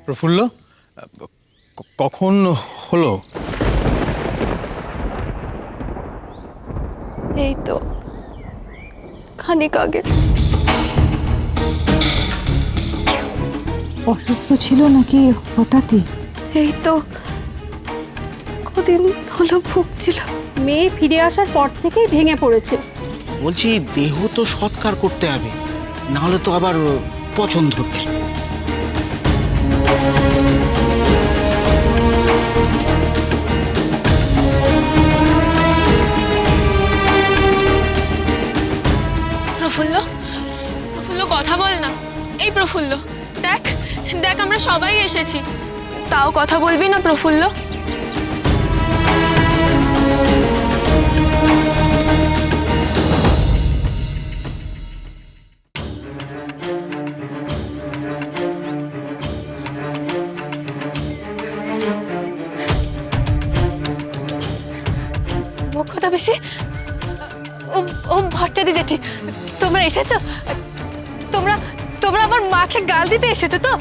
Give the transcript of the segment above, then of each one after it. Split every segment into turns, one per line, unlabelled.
প্রফুল্ল, কখন হলো?
এই তো খানিক আগে।
অসুস্থ ছিল নাকি হঠাৎই?
এই তো কদিন হলো ভুগছিল।
মেয়ে ফিরে আসার পর থেকেই ভেঙে পড়েছে।
বলছি দেহ তো সৎকার করতে হবে, না হলে তো আবার পছন্দ হবে।
প্রফুল্ল, প্রফুল্ল কথা বল না। এই প্রফুল্ল, দেখ দেখ আমরা সবাই এসেছি, তাও কথা বলবি না প্রফুল্ল?
মুখ্যতা বেশি ও ও ভট্টাদি জেঠি, তোমরা এসেছো? তোমরা তোমরা আমার মাকে গাল দিতে এসেছো তো?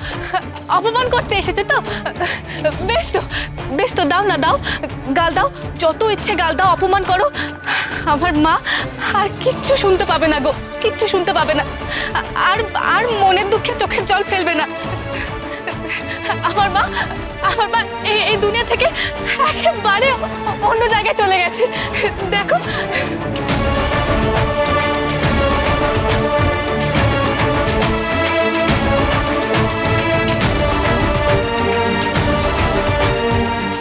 অপমান করতে এসেছো তো? বেশ তো দাও না, দাও গাল দাও, যত ইচ্ছে গাল দাও, অপমান করো। আমার মা আর কিচ্ছু শুনতে পাবে না গো, কিচ্ছু শুনতে পাবে না। আর আর মনের দুঃখে চোখের জল ফেলবে না। আমার মা এই দুনিয়া থেকে একেবারে অন্য জায়গায় চলে গেছে। দেখো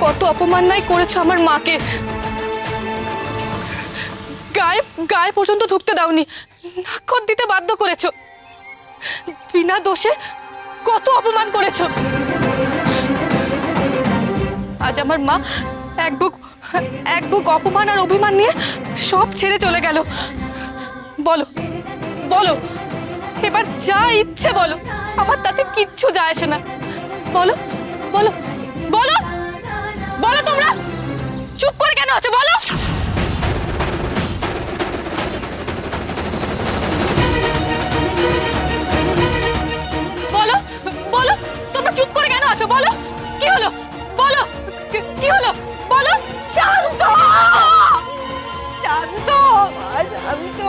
কত অপমান নাই করেছো আমার মাকে। গায়ে গায়ে পর্যন্ত ঢুকতে দাওনি, নাকত দিতে বাধ্য করেছো। বিনা দোষে কত অপমান করেছো। আজ আমার মা এক বুক অপমান আর অভিমান নিয়ে সব ছেড়ে চলে গেল। বলো বলো, এবার যা ইচ্ছে বলো, আমার তাতে কিচ্ছু যায় আসে না। বলো বলো বলো বলো, তোমরা চুপ করে কেন আছো? বলো। বলো বলো, তোমরা চুপ করে কেন আছো? বলো কি হলো? বলো কি হলো? বলো। শান্ত শান্ত শান্ত,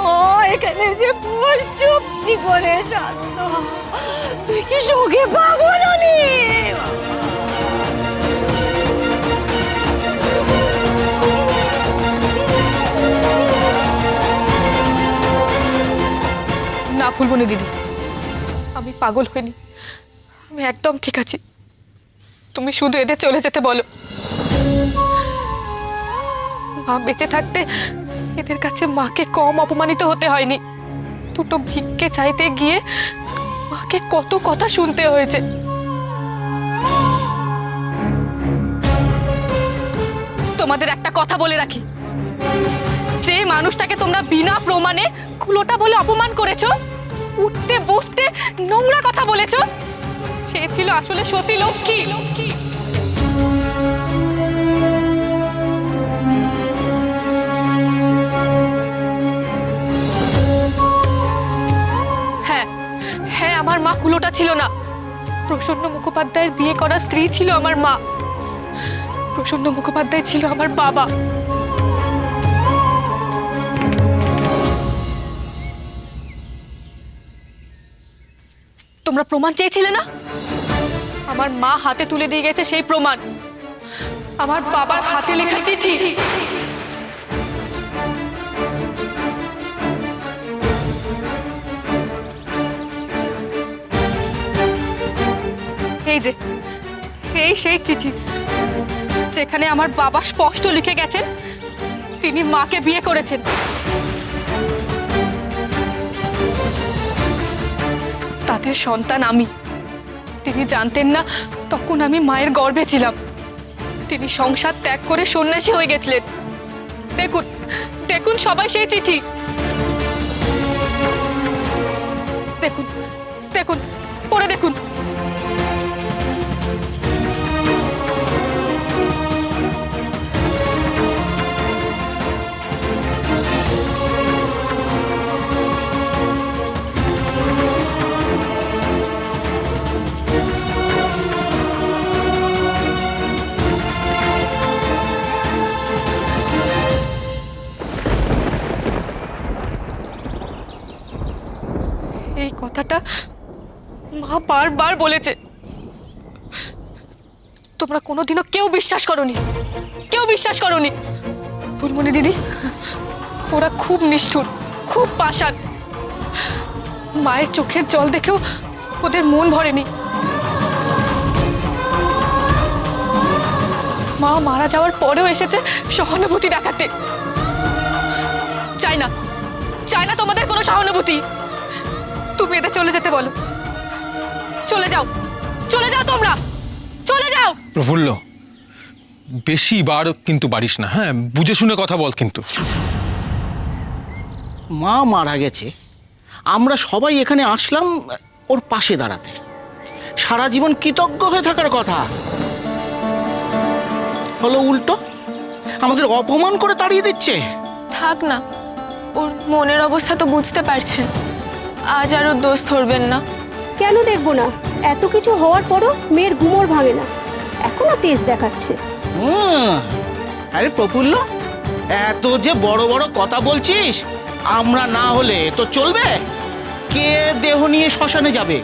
এখানে এসে বল চুপটি করে। শান্ত, তুই কি শোকে পাগল হলি? না ফুলবনি দিদি, আমি পাগল হইনি, আমি একদম ঠিক আছি। তুমি শুধু এদের চলে যেতে বলো। মা বেঁচে থাকতে এদের কাছে মাকে কম অপমানিত হতে হয়নি। দুটো ভিক্ষে চাইতে গিয়ে মাকে কত কথা শুনতে হয়েছে। তোমাদের একটা কথা বলে রাখি, যে মানুষটাকে তোমরা বিনা প্রমাণে কুলোটা বলে অপমান করেছো, উঠতে বসতে নোংরা কথা বলেছো, সে ছিল আসলে সতী লক্ষ্মী। হ্যাঁ হ্যাঁ, আমার মা কুলোটা ছিল না। প্রসন্ন মুখোপাধ্যায়ের বিয়ে করা স্ত্রী ছিল আমার মা। প্রসন্ন মুখোপাধ্যায় ছিল আমার বাবা। তোমরা প্রমাণ চেয়েছিলে না? আমার মা হাতে তুলে দিয়ে গেছে সেই প্রমাণ, আমার বাবার হাতে লেখা চিঠি। এই যে এই সেই চিঠি, যেখানে আমার বাবা স্পষ্ট লিখে গেছেন তিনি মাকে বিয়ে করেছেন। তাদের সন্তান আমি। তিনি জানতেন না তখন আমি মায়ের গর্ভে ছিলাম। তিনি সংসার ত্যাগ করে সন্ন্যাসী হয়ে গেছিলেন। দেখুন দেখুন সবাই সেই চিঠি। দেখুন দেখুন, পড়ে দেখুন। কথাটা মা বারবার বলেছে, তোমরা কোনোদিনও কেউ বিশ্বাস করোনি, কেউ বিশ্বাস করোনি। ফুলমণি দিদি, ওরা খুব নিষ্ঠুর, খুব পাষাণ। মায়ের চোখের জল দেখেও ওদের মন ভরেনি। মা মারা যাওয়ার পরেও এসেছে সহানুভূতি দেখাতে। চাই না, চাই না তোমাদের কোনো সহানুভূতি। তুমি এদের চলে যেতে বলো, চলে যাও, চলে যাও, তোমরা চলে যাও।
প্রফুল্ল, বেশি বার কিন্তু পারিস না, হ্যাঁ? বুঝে শুনে কথা বল কিন্তু।
মা মারা গেছে, আমরা সবাই এখানে আসলাম ওর পাশে দাঁড়াতে। সারা জীবন কৃতজ্ঞ হয়ে থাকার কথা, হলো উল্টো আমাদের অপমান করে তাড়িয়ে দিচ্ছে।
থাক না, ওর মনের অবস্থা তো বুঝতে পারছেন। আজ আর ওর দোষ ধরবেন না।
কেন দেখবো না? এত কিছু হওয়ার পরও মেয়ের ঘুমোর ভাঙে না, এখনো তেজ দেখাচ্ছে।
আরে প্রফুল্ল, এত যে বড় বড় কথা বলছিস, আমরা না হলে তো চলবে? কে দেহ নিয়ে শ্মশানে যাবে,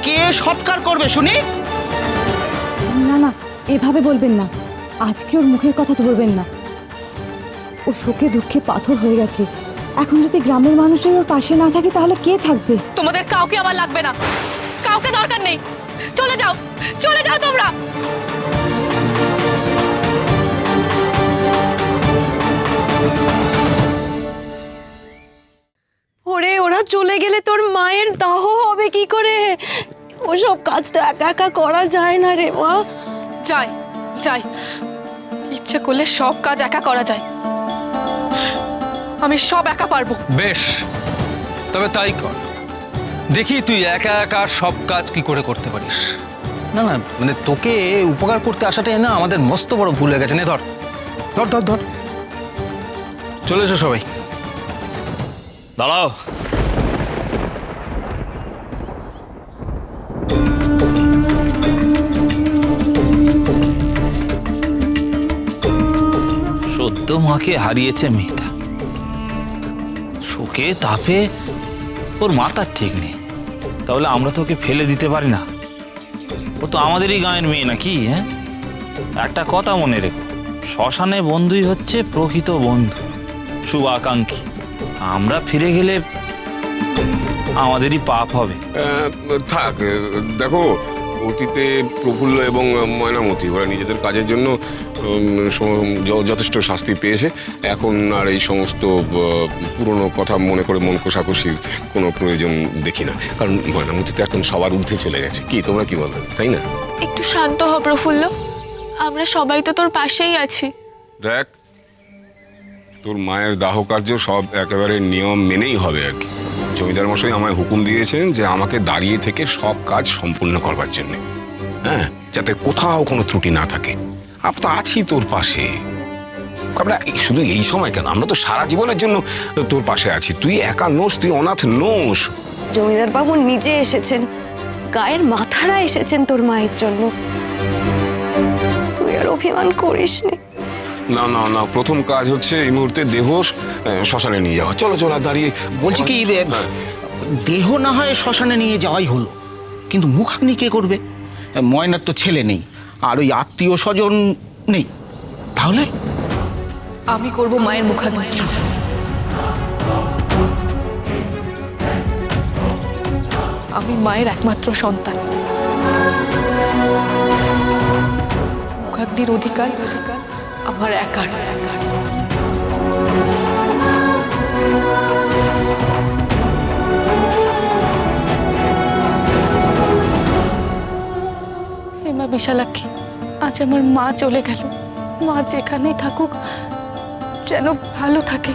কে সৎকার করবে শুনি?
না না, এভাবে বলবেন না। আজকে ওর মুখের কথা ধরবেন না। ও শোকে দুঃখে পাথর হয়ে গেছে। এখন যদি গ্রামের মানুষই ওর পাশে না থাকে তাহলে কে থাকবে?
তোমাদের কাউকে আমার লাগবে না, কাউকে দরকার নেই। চলে যাও, চলে যাও তোমরা।
ওরে, ওরা চলে গেলে তোর মায়ের দাহ হবে কি করে? ওসব কাজ তো একা একা করা যায় না রে মা।
যাই যাই, ইচ্ছে করলে সব কাজ একা করা যায়। আমি সব একা পারবো।
বেশ, তবে তাই কর, দেখি তুই একা একা সব কাজ কি করে করতে পারিস। না না, মানে তোকে উপকার করতে আসাটাই না আমাদের মস্ত বড় ভুল হয়ে গেছে। নে ধর ধর ধর ধর, চলে এসো সবাই।
দাঁড়াও। সদ্য মাকে হারিয়েছে মেয়েটা, শোকে তাপে ওর মাথার ঠিক নেই। তাহলে আমরা তো ওকে ফেলে দিতে পারি না। ও তো আমাদেরই গাঁয়ের মেয়ে নাকি? হ্যাঁ, একটা কথা মনে রেখো, শ্মশানে বন্ধুই হচ্ছে প্রকৃত বন্ধু, শুভাকাঙ্ক্ষী। আমরা ফিরে গেলে আমাদেরই পাপ হবে।
থাক, দেখো, অতীতে প্রফুল্ল এবং ময়নামতি ওরা নিজেদের কাজের জন্য যথেষ্ট শাস্তি পেয়েছে। এখন আর এই সমস্ত পুরনো কথা মনে করে মন কষাকষির কোনো প্রয়োজন দেখি না, কারণ ময়নামতি তো এখন সবার ঊর্ধ্বে চলে গেছে। কি তোমরা কি বলো, তাই না?
একটু শান্ত হ প্রফুল্ল, আমরা সবাই তো তোর পাশেই আছি।
দেখ, তোর মায়ের দাহ কার্য সব একেবারে নিয়ম মেনেই হবে আর কি। জমিদার মশাই আমায় হুকুম দিয়েছেন যে আমাকে দাঁড়িয়ে থেকে সব কাজ সম্পূর্ণ করবার জন্য, হ্যাঁ, যাতে কোথাও কোনো ত্রুটি না থাকে। আমরা তো আছি তোর পাশে। আমরা শুধু এই সময় কেন, আমরা তো সারা জীবনের জন্য তোর পাশে আছি। তুই একা নোস, তুই অনাথ নোস।
জমিদার বাবু নিজে এসেছেন, গায়ের মাথারা এসেছেন তোর মায়ের জন্য। তুই আর অভিমান করিসনি।
না না না, প্রথম কাজ হচ্ছে এই মুহূর্তে দেহ শ্মশানে নিয়ে যাওয়া। চলো চলো, দাঁড়িয়ে
বলছি কি, দেহ না হয় শ্মশানে নিয়ে যাওয়াই হলো, কিন্তু মুখাগ্নি কে করবে? ময়নার তো ছেলে নেই, আর ওই আত্মীয় স্বজন নেই, তাহলে
আমি করব মায়ের মুখাগ্নি। আমি মায়ের একমাত্র সন্তান, মুখাগ্নির অধিকার আমার একার। হেমা বিশালাক্ষী, আজ আমার মা চলে গেল। মা যেখানেই থাকুক যেন ভালো থাকে।